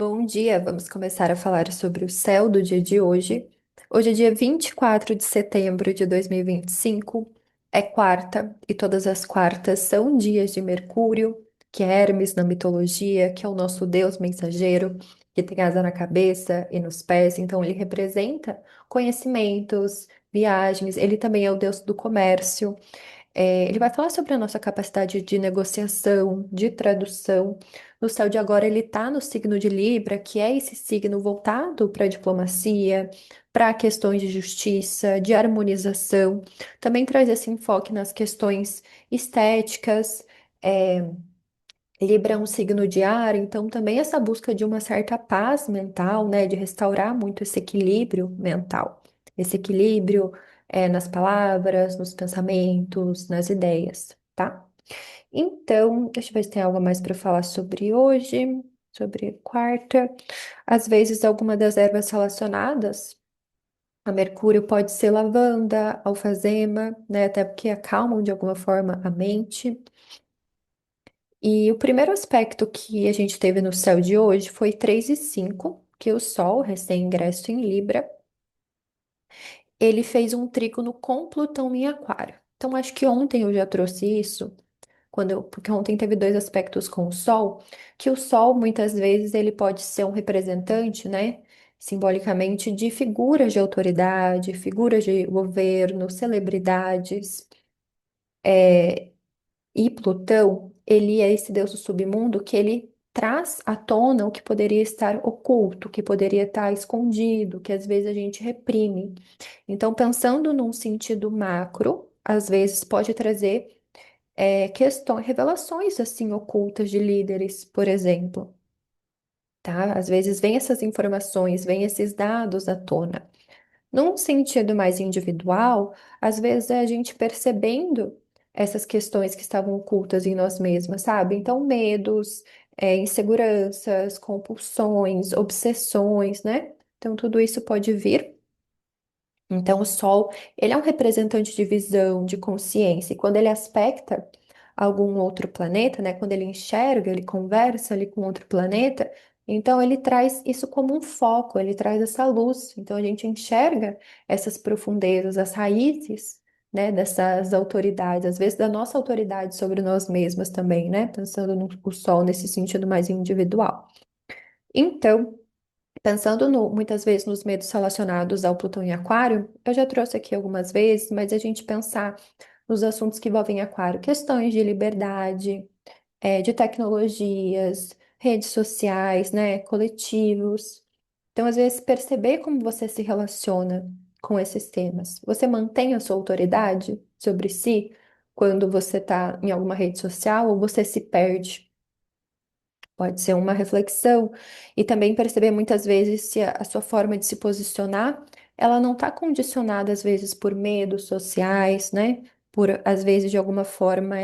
Bom dia, vamos começar a falar sobre o céu do dia de hoje. Hoje é dia 24 de setembro de 2025, é quarta, e todas as quartas são dias de Mercúrio, que é Hermes na mitologia, que é o nosso deus mensageiro, que tem asa na cabeça e nos pés, então ele representa conhecimentos, viagens, ele também é o deus do comércio. Ele vai falar sobre a nossa capacidade de negociação, de tradução. No céu de agora, ele está no signo de Libra, que é esse signo voltado para a diplomacia, para questões de justiça, de harmonização. Também traz esse enfoque nas questões estéticas. É, Libra é um signo de ar, então também essa busca de uma certa paz mental, né, de restaurar muito esse equilíbrio mental, esse equilíbrio nas palavras, nos pensamentos, nas ideias, tá? Então, deixa eu ver se tem algo mais para falar sobre hoje, sobre quarta. Às vezes, alguma das ervas relacionadas a Mercúrio pode ser lavanda, alfazema, né, até porque acalmam de alguma forma a mente. E o primeiro aspecto que a gente teve no céu de hoje foi 3 e 5, que o Sol, recém-ingresso em Libra, ele fez um trígono com Plutão em Aquário. Então, acho que ontem eu já trouxe isso, porque ontem teve dois aspectos com o Sol, que o Sol, muitas vezes, ele pode ser um representante, né, simbolicamente, de figuras de autoridade, figuras de governo, celebridades. E Plutão, ele é esse deus do submundo que ele traz à tona o que poderia estar oculto, o que poderia estar escondido, que às vezes a gente reprime. Então, pensando num sentido macro, às vezes pode trazer questões, revelações assim ocultas de líderes, por exemplo, tá? Às vezes vem essas informações, vem esses dados à tona. Num sentido mais individual, às vezes é a gente percebendo essas questões que estavam ocultas em nós mesmas, sabe? Então, medos, inseguranças, compulsões, obsessões, né? Então, tudo isso pode vir. Então, o Sol, ele é um representante de visão, de consciência, e quando ele aspecta algum outro planeta, né? Quando ele enxerga, ele conversa ali com outro planeta, então ele traz isso como um foco, ele traz essa luz. Então, a gente enxerga essas profundezas, as raízes, né? Dessas autoridades, às vezes da nossa autoridade sobre nós mesmas também, né? Pensando no o Sol nesse sentido mais individual. Então, pensando muitas vezes nos medos relacionados ao Plutão em Aquário, eu já trouxe aqui algumas vezes, mas a gente pensar nos assuntos que envolvem Aquário, questões de liberdade, de tecnologias, redes sociais, né, coletivos. Então, às vezes, perceber como você se relaciona com esses temas. Você mantém a sua autoridade sobre si quando você está em alguma rede social ou você se perde? Pode ser uma reflexão e também perceber muitas vezes se a sua forma de se posicionar, ela não está condicionada às vezes por medos sociais, né? Por às vezes de alguma forma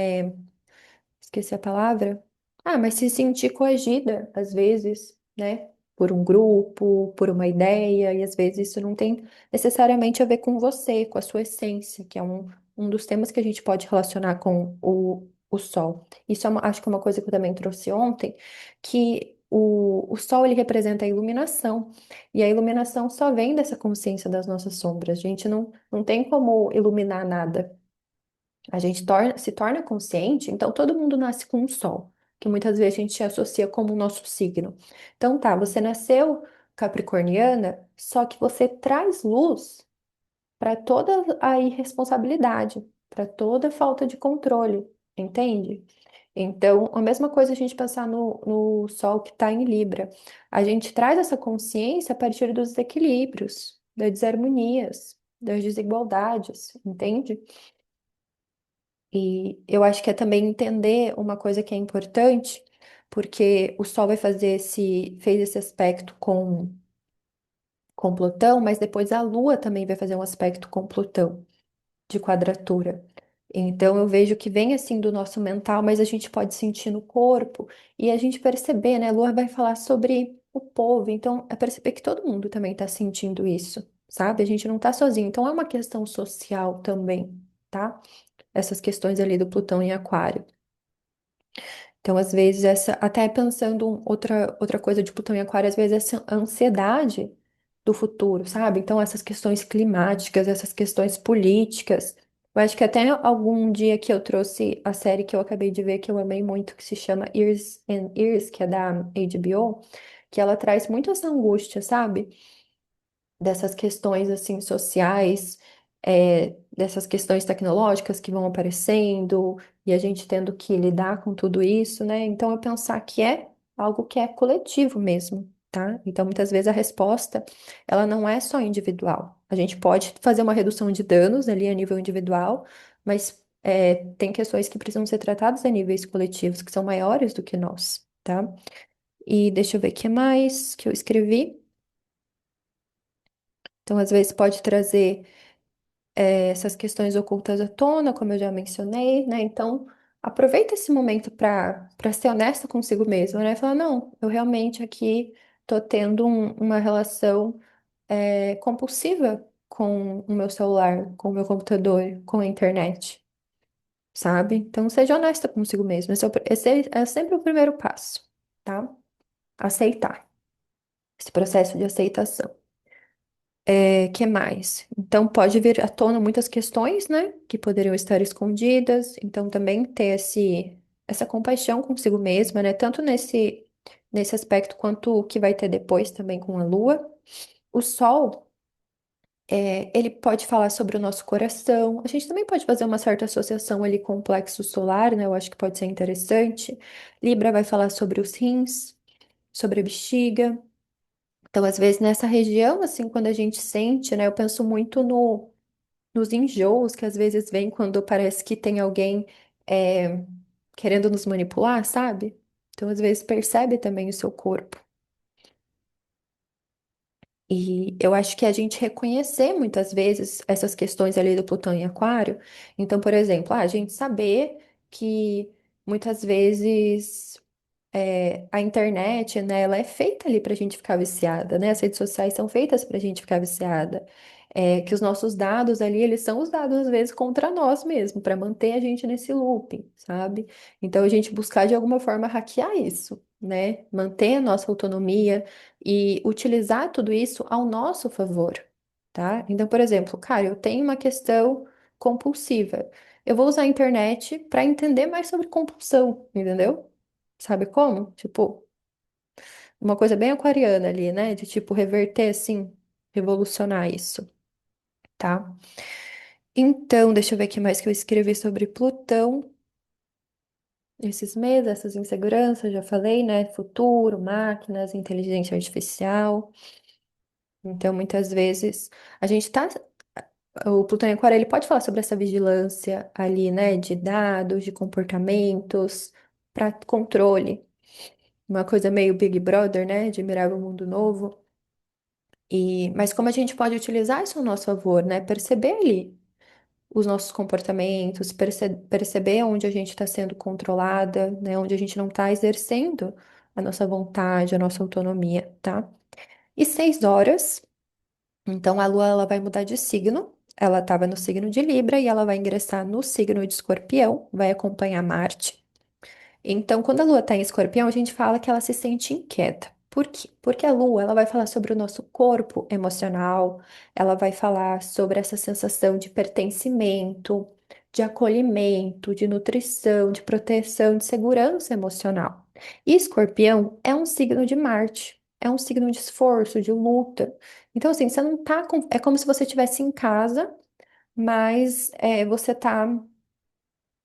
esqueci a palavra. Ah, mas se sentir coagida às vezes, né? Por um grupo, por uma ideia, e às vezes isso não tem necessariamente a ver com você, com a sua essência, que é um dos temas que a gente pode relacionar com o Sol. Isso acho que é uma coisa que eu também trouxe ontem, que o Sol ele representa a iluminação, e a iluminação só vem dessa consciência das nossas sombras. A gente não tem como iluminar nada. A gente se torna consciente, então todo mundo nasce com um sol, que muitas vezes a gente associa como o nosso signo. Então tá, você nasceu capricorniana, só que você traz luz para toda a irresponsabilidade, para toda a falta de controle, entende? Então, a mesma coisa a gente pensar no Sol que está em Libra. A gente traz essa consciência a partir dos desequilíbrios, das desarmonias, das desigualdades, entende? E eu acho que é também entender uma coisa que é importante, porque o Sol vai fez esse aspecto com Plutão, mas depois a Lua também vai fazer um aspecto com Plutão, de quadratura. Então eu vejo que vem assim do nosso mental, mas a gente pode sentir no corpo e a gente perceber, né? A Lua vai falar sobre o povo, então é perceber que todo mundo também está sentindo isso, sabe? A gente não está sozinho, então é uma questão social também, tá? Essas questões ali do Plutão em Aquário. Então, às vezes, até pensando outra coisa de Plutão em Aquário, às vezes essa ansiedade do futuro, sabe? Então, essas questões climáticas, essas questões políticas. Eu acho que até algum dia que eu trouxe a série que eu acabei de ver, que eu amei muito, que se chama Years and Years, que é da HBO, que ela traz muito essa angústia, sabe? Dessas questões assim sociais, dessas questões tecnológicas que vão aparecendo e a gente tendo que lidar com tudo isso, né? Então eu pensar que é algo que é coletivo mesmo, tá? Então muitas vezes a resposta ela não é só individual. A gente pode fazer uma redução de danos ali a nível individual, mas tem questões que precisam ser tratadas a níveis coletivos que são maiores do que nós, tá? E deixa eu ver o que mais que eu escrevi. Então, às vezes, pode trazer essas questões ocultas à tona, como eu já mencionei, né? Então, aproveita esse momento para ser honesta consigo mesmo, né? Falar, não, eu realmente aqui tô tendo uma relação compulsiva com o meu celular, com o meu computador, com a internet, sabe? Então, seja honesta consigo mesmo. Esse é sempre o primeiro passo, tá? Aceitar. Esse processo de aceitação. Que mais? Então, pode vir à tona muitas questões, né, que poderiam estar escondidas. Então, também ter essa compaixão consigo mesma, né, tanto nesse aspecto quanto o que vai ter depois também com a Lua. O Sol, ele pode falar sobre o nosso coração. A gente também pode fazer uma certa associação ali com o plexo solar, né, eu acho que pode ser interessante. Libra vai falar sobre os rins, sobre a bexiga. Então, às vezes, nessa região, assim, quando a gente sente, né, eu penso muito nos enjoos que às vezes vem quando parece que tem alguém é, querendo nos manipular, sabe? Então, às vezes, percebe também o seu corpo. E eu acho que a gente reconhecer muitas vezes essas questões ali do Plutão em Aquário. Então, por exemplo, a gente saber que muitas vezes a internet, né, ela é feita ali para a gente ficar viciada, né? As redes sociais são feitas para a gente ficar viciada. Que os nossos dados ali, eles são usados às vezes contra nós mesmo, para manter a gente nesse looping, sabe? Então a gente buscar de alguma forma hackear isso, né? Manter a nossa autonomia e utilizar tudo isso ao nosso favor, tá? Então, por exemplo, cara, eu tenho uma questão compulsiva. Eu vou usar a internet para entender mais sobre compulsão, entendeu? Sabe como? Tipo, uma coisa bem aquariana ali, né? De tipo reverter assim, revolucionar isso, tá? Então, deixa eu ver o que mais que eu escrevi sobre Plutão. Esses medos, essas inseguranças, já falei, né? Futuro, máquinas, inteligência artificial. Então, muitas vezes a gente tá. O Plutão em Aquário, ele pode falar sobre essa vigilância ali, né? De dados, de comportamentos, para controle. Uma coisa meio Big Brother, né? De mirar o mundo novo. Mas como a gente pode utilizar isso ao nosso favor, né? Perceber ali os nossos comportamentos, perceber onde a gente está sendo controlada, né? Onde a gente não está exercendo a nossa vontade, a nossa autonomia, tá? E 6 horas, então a Lua ela vai mudar de signo. Ela estava no signo de Libra e ela vai ingressar no signo de Escorpião, vai acompanhar Marte. Então, quando a Lua está em Escorpião, a gente fala que ela se sente inquieta. Por quê? Porque a Lua, ela vai falar sobre o nosso corpo emocional, ela vai falar sobre essa sensação de pertencimento, de acolhimento, de nutrição, de proteção, de segurança emocional. E Escorpião é um signo de Marte, é um signo de esforço, de luta. Então, assim, você não tá com... É como se você estivesse em casa, mas você tá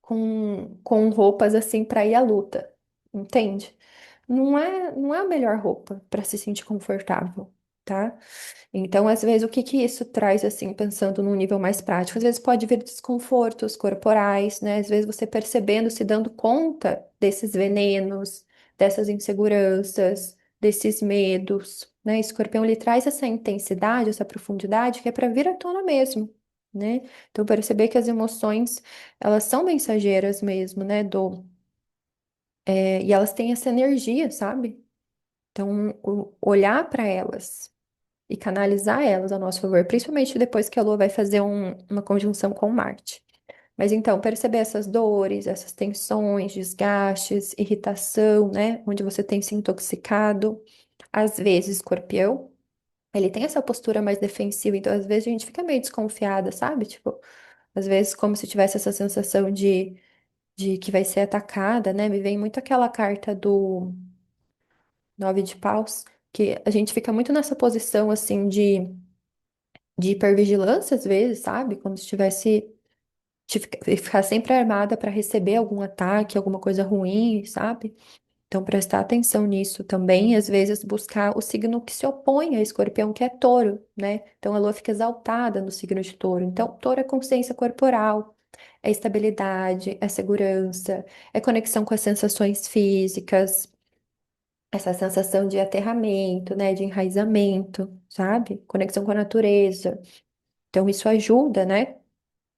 com roupas assim para ir à luta, entende? Não é a melhor roupa para se sentir confortável, tá? Então, às vezes, o que que isso traz, assim, pensando num nível mais prático? Às vezes pode vir desconfortos corporais, né? Às vezes você percebendo, se dando conta desses venenos, dessas inseguranças, desses medos, né? Escorpião, ele traz essa intensidade, essa profundidade que é para vir à tona mesmo, né? Então, perceber que as emoções, elas são mensageiras mesmo, né? E elas têm essa energia, sabe? Então, olhar para elas e canalizar elas a nosso favor, principalmente depois que a Lua vai fazer uma conjunção com Marte. Mas então, perceber essas dores, essas tensões, desgastes, irritação, né? Onde você tem se intoxicado. Às vezes, escorpião, ele tem essa postura mais defensiva, então às vezes a gente fica meio desconfiada, sabe? Tipo, às vezes como se tivesse essa sensação de que vai ser atacada, né? Me vem muito aquela carta do Nove de Paus, que a gente fica muito nessa posição, assim, de hipervigilância, às vezes, sabe? Como se tivesse ficar sempre armada para receber algum ataque, alguma coisa ruim, sabe? Então, prestar atenção nisso também, e às vezes buscar o signo que se opõe a escorpião, que é touro, né? Então, a lua fica exaltada no signo de touro. Então, touro é consciência corporal, é estabilidade, é segurança, é conexão com as sensações físicas, essa sensação de aterramento, né? De enraizamento, sabe? Conexão com a natureza. Então, isso ajuda, né?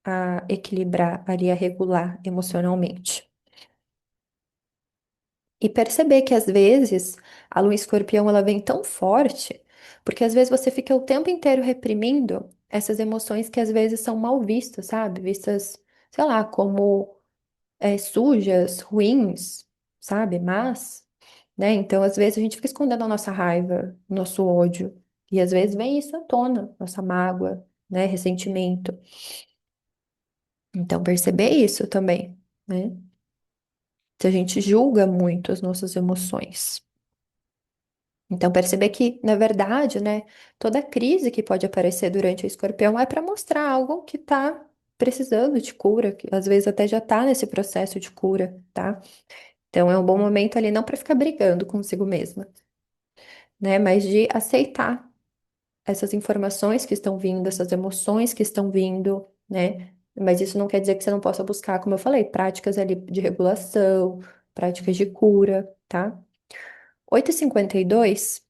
A equilibrar, ali, a regular emocionalmente. E perceber que às vezes a lua em escorpião ela vem tão forte, porque às vezes você fica o tempo inteiro reprimindo essas emoções que às vezes são mal vistas, sabe? Vistas, sei lá, como sujas, ruins, sabe? Mas, né? Então às vezes a gente fica escondendo a nossa raiva, o nosso ódio. E às vezes vem isso à tona, nossa mágoa, né? Ressentimento. Então perceber isso também, né? Se a gente julga muito as nossas emoções. Então, perceber que, na verdade, né, toda crise que pode aparecer durante o escorpião é para mostrar algo que está precisando de cura, que às vezes até já está nesse processo de cura, tá? Então, é um bom momento ali não para ficar brigando consigo mesma, né, mas de aceitar essas informações que estão vindo, essas emoções que estão vindo, né? Mas isso não quer dizer que você não possa buscar, como eu falei, práticas ali de regulação, práticas de cura, tá? 8h52.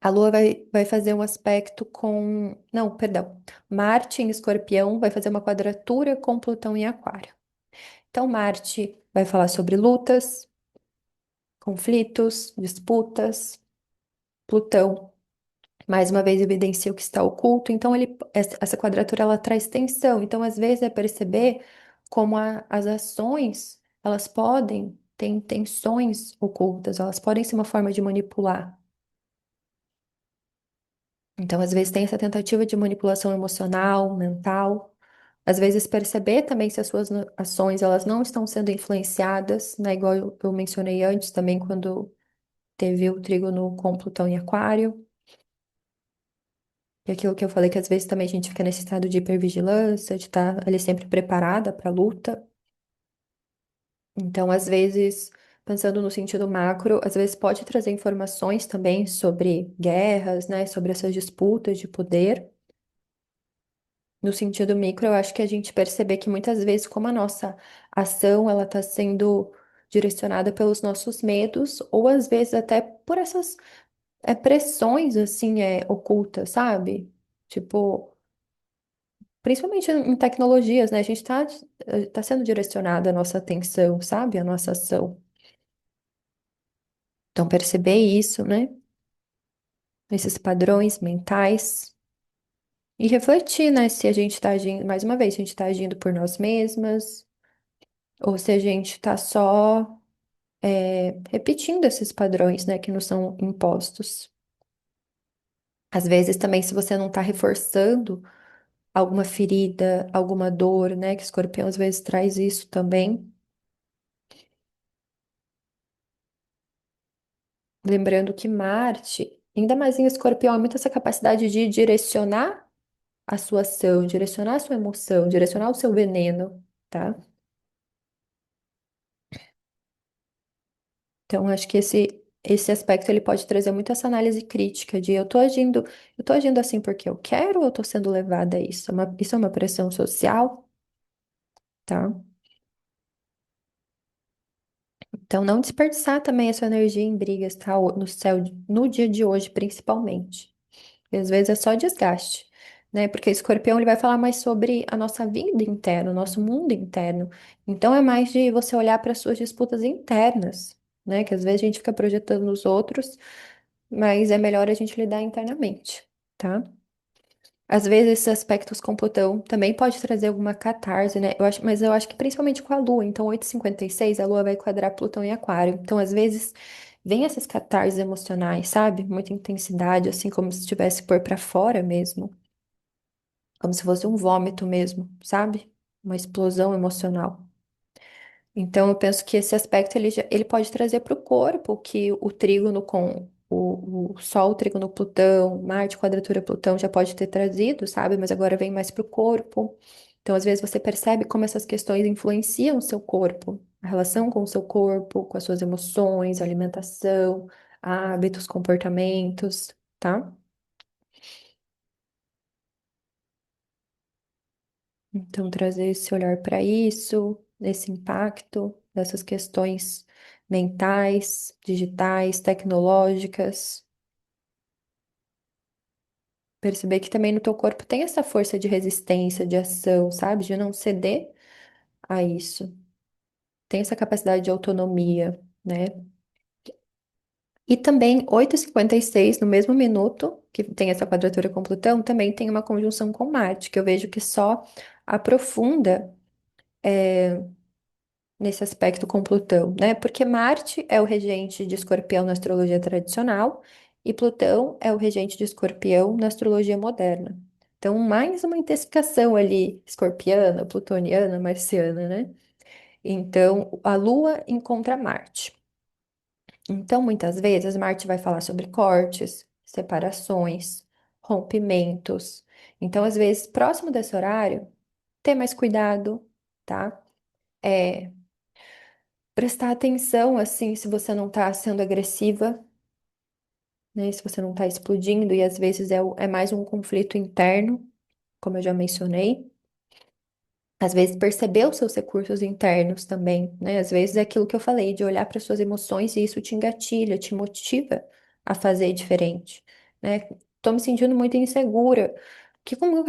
A Lua vai fazer um aspecto com. Não, perdão. Marte em Escorpião vai fazer uma quadratura com Plutão em Aquário. Então, Marte vai falar sobre lutas, conflitos, disputas. Plutão, mais uma vez, evidencia o que está oculto. Então, essa quadratura ela traz tensão. Então, às vezes, é perceber como as ações elas podem ter intenções ocultas, elas podem ser uma forma de manipular. Então, às vezes tem essa tentativa de manipulação emocional, mental. Às vezes perceber também se as suas ações elas não estão sendo influenciadas, né? Igual eu mencionei antes também quando teve o trígono com Plutão em Aquário. E aquilo que eu falei que às vezes também a gente fica nesse estado de hipervigilância, de estar ali sempre preparada para a luta. Então, às vezes, pensando no sentido macro, às vezes pode trazer informações também sobre guerras, né? Sobre essas disputas de poder. No sentido micro, eu acho que a gente perceber que muitas vezes, como a nossa ação ela está sendo direcionada pelos nossos medos, ou às vezes até por essas pressões assim ocultas, sabe? Tipo, principalmente em tecnologias, né? A gente tá sendo direcionada a nossa atenção, sabe? A nossa ação. Então, perceber isso, né? Esses padrões mentais. E refletir, né? Se a gente está agindo, mais uma vez, se a gente está agindo por nós mesmas ou se a gente está só repetindo esses padrões, né, que nos são impostos. Às vezes também, se você não está reforçando alguma ferida, alguma dor, né, que escorpião às vezes traz isso também. Lembrando que Marte, ainda mais em escorpião, é muito essa capacidade de direcionar a sua ação, direcionar a sua emoção, direcionar o seu veneno, tá? Então, acho que esse aspecto ele pode trazer muito essa análise crítica de eu tô agindo assim porque eu quero ou eu tô sendo levada a isso? Isso é uma pressão social, tá? Então, não desperdiçar também essa energia em brigas, tá? No céu, no dia de hoje, principalmente. E às vezes é só desgaste, né? Porque escorpião ele vai falar mais sobre a nossa vida interna, o nosso mundo interno. Então, é mais de você olhar para as suas disputas internas, né? Que às vezes a gente fica projetando nos outros, mas é melhor a gente lidar internamente, tá? Às vezes esses aspectos com Plutão também pode trazer alguma catarse, né? Eu acho, mas eu acho que principalmente com a Lua. Então, 8h56 a Lua vai quadrar Plutão em Aquário. Então, às vezes, vem essas catarses emocionais, sabe? Muita intensidade, assim, como se estivesse por pra fora mesmo. Como se fosse um vômito mesmo, sabe? Uma explosão emocional. Então, eu penso que esse aspecto ele pode trazer para o corpo que o trígono com o Sol, trígono Plutão, Marte, quadratura Plutão já pode ter trazido, sabe? Mas agora vem mais para o corpo. Então, às vezes, você percebe como essas questões influenciam o seu corpo, a relação com o seu corpo, com as suas emoções, alimentação, hábitos, comportamentos, tá? Então, trazer esse olhar para isso, esse impacto dessas questões mentais, digitais, tecnológicas. Perceber que também no teu corpo tem essa força de resistência, de ação, sabe? De não ceder a isso. Tem essa capacidade de autonomia, né? E também 8h56 no mesmo minuto, que tem essa quadratura com Plutão, também tem uma conjunção com Marte, que eu vejo que só aprofunda nesse aspecto com Plutão, né? Porque Marte é o regente de Escorpião na astrologia tradicional e Plutão é o regente de Escorpião na astrologia moderna. Então, mais uma intensificação ali, escorpiana, plutoniana, marciana, né? Então, a Lua encontra Marte. Então, muitas vezes, Marte vai falar sobre cortes, separações, rompimentos. Então, às vezes, próximo desse horário, ter mais cuidado, tá? É, prestar atenção, assim, se você não tá sendo agressiva, né? Se você não tá explodindo, e às vezes é mais um conflito interno, como eu já mencionei. Às vezes perceber os seus recursos internos também, né? Às vezes é aquilo que eu falei, de olhar para suas emoções e isso te engatilha, te motiva a fazer diferente, né? Tô me sentindo muito insegura.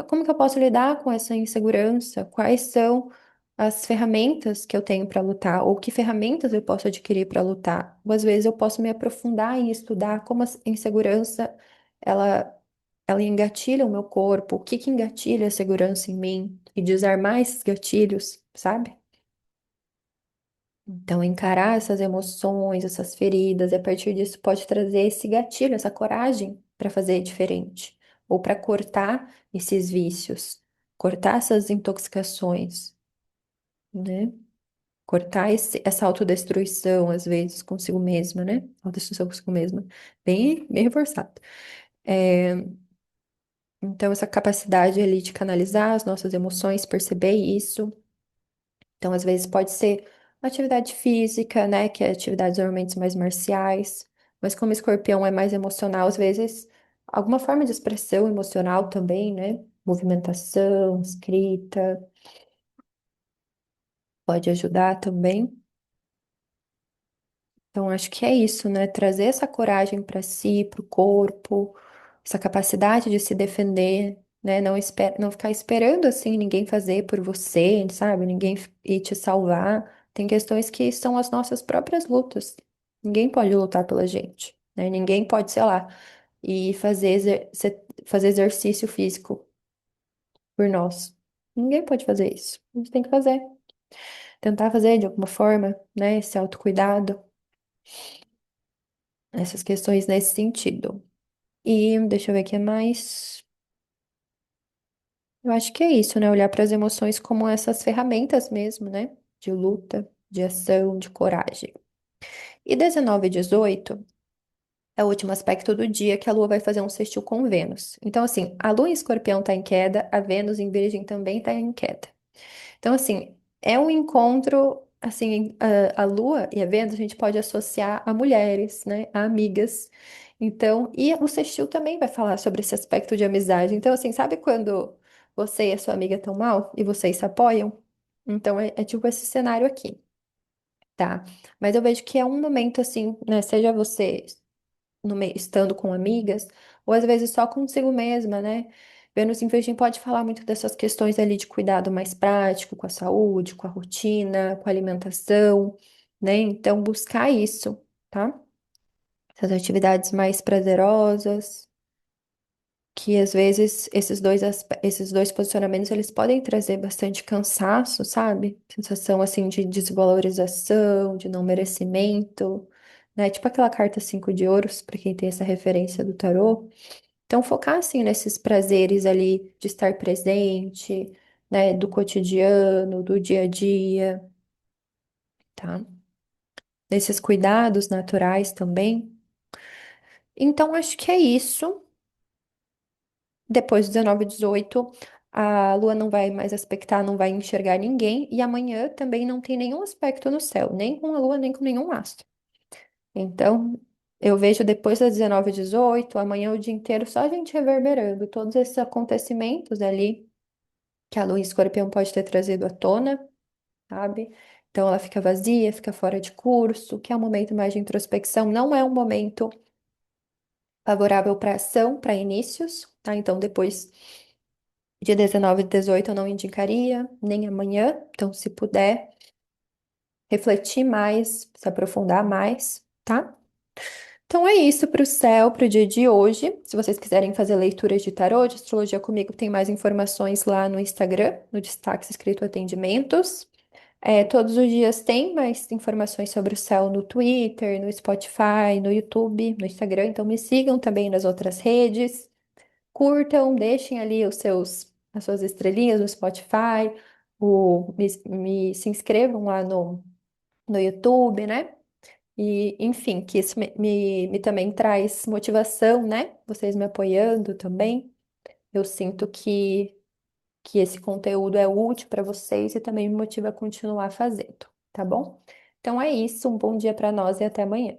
Como que eu posso lidar com essa insegurança? Quais são as ferramentas que eu tenho para lutar? Ou que ferramentas eu posso adquirir para lutar? Ou às vezes eu posso me aprofundar e estudar como a insegurança ela ela engatilha o meu corpo, o que que engatilha a segurança em mim e desarmar esses gatilhos, sabe? Então, encarar essas emoções, essas feridas, e a partir disso pode trazer esse gatilho, essa coragem para fazer diferente, ou para cortar esses vícios, cortar essas intoxicações, né? Cortar essa autodestruição, às vezes, consigo mesma, né? Autodestruição consigo mesma. Bem reforçado. É, então, essa capacidade ali de canalizar as nossas emoções, perceber isso. Então, às vezes pode ser uma atividade física, né? Que é atividades normalmente mais marciais. Mas como escorpião é mais emocional, às vezes alguma forma de expressão emocional também, né? Movimentação, escrita, pode ajudar também. Então, acho que é isso, né? Trazer essa coragem para si, para o corpo, essa capacidade de se defender, né? Não ficar esperando assim ninguém fazer por você, sabe? Ninguém ir te salvar. Tem questões que são as nossas próprias lutas. Ninguém pode lutar pela gente, né? Ninguém pode, sei lá, e fazer exercício físico por nós. Ninguém pode fazer isso. A gente tem que fazer. Tentar fazer de alguma forma, né? Esse autocuidado. Essas questões nesse sentido. E deixa eu ver o que mais. Eu acho que é isso, né? Olhar para as emoções como essas ferramentas mesmo, né? De luta, de ação, de coragem. E 19 e 18 é o último aspecto do dia que a Lua vai fazer um sextil com Vênus. Então, assim, a Lua em Escorpião está em queda, a Vênus em Virgem também está em queda. Então, assim, é um encontro, assim, a Lua e a Vênus a gente pode associar a mulheres, né, a amigas. Então, e o sextil também vai falar sobre esse aspecto de amizade. Então, assim, sabe quando você e a sua amiga estão mal e vocês se apoiam? Então, é tipo esse cenário aqui, tá? Mas eu vejo que é um momento, assim, né, seja você estando com amigas, ou às vezes só consigo mesma, né? Vênus em Virgem pode falar muito dessas questões ali de cuidado mais prático com a saúde, com a rotina, com a alimentação, né? Então, buscar isso, tá? Essas atividades mais prazerosas. que às vezes esses dois posicionamentos eles podem trazer bastante cansaço, sabe? Sensação assim de desvalorização, de não merecimento, né? Tipo aquela carta 5 de ouros, para quem tem essa referência do tarô. Então focar assim nesses prazeres ali de estar presente, né, do cotidiano, do dia a dia, tá? Nesses cuidados naturais também. Então acho que é isso. Depois do 19 e 18, a lua não vai mais aspectar, não vai enxergar ninguém, e amanhã também não tem nenhum aspecto no céu, nem com a lua, nem com nenhum astro. Então, eu vejo depois das 19 e 18, amanhã o dia inteiro só a gente reverberando todos esses acontecimentos ali que a lua em escorpião pode ter trazido à tona, sabe? Então, ela fica vazia, fica fora de curso, que é um momento mais de introspecção, não é um momento favorável para ação, para inícios, tá? Então, depois. Dia 19 e 18 eu não indicaria, nem amanhã. Então, se puder, refletir mais, se aprofundar mais, tá? Então é isso para o céu, para o dia de hoje. Se vocês quiserem fazer leituras de tarô, de astrologia comigo, tem mais informações lá no Instagram, no destaque escrito atendimentos. Todos os dias tem mais informações sobre o céu no Twitter, no Spotify, no YouTube, no Instagram. Então me sigam também nas outras redes. Curtam, deixem ali as suas estrelinhas no Spotify, se inscrevam lá no YouTube, né? E, enfim, que isso me também traz motivação, né? Vocês me apoiando também. Eu sinto que esse conteúdo é útil para vocês e também me motiva a continuar fazendo, tá bom? Então é isso, um bom dia para nós e até amanhã.